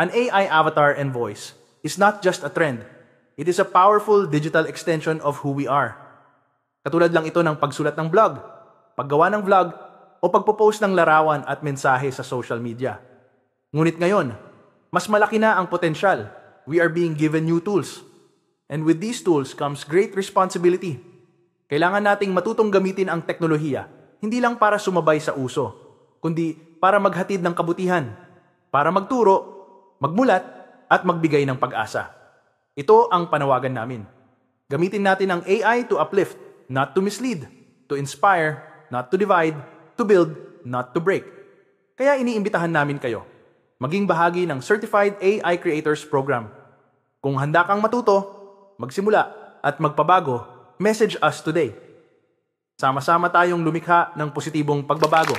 An AI avatar and voice is not just a trend. It is a powerful digital extension of who we are. Katulad lang ito ng pagsulat ng blog, paggawa ng vlog, o pagpo-post ng larawan at mensahe sa social media. Ngunit ngayon, mas malaki na ang potensyal. We are being given new tools. And with these tools comes great responsibility. Kailangan nating matutong gamitin ang teknolohiya, hindi lang para sumabay sa uso, kundi para maghatid ng kabutihan, para magturo, magmulat, at magbigay ng pag-asa. Ito ang panawagan namin. Gamitin natin ang AI to uplift, not to mislead, to inspire, not to divide, to build, not to break. Kaya iniimbitahan namin kayo, maging bahagi ng Certified AI Creators Program. Kung handa kang matuto, magsimula, at magpabago, message us today. Sama-sama tayong lumikha ng positibong pagbabago.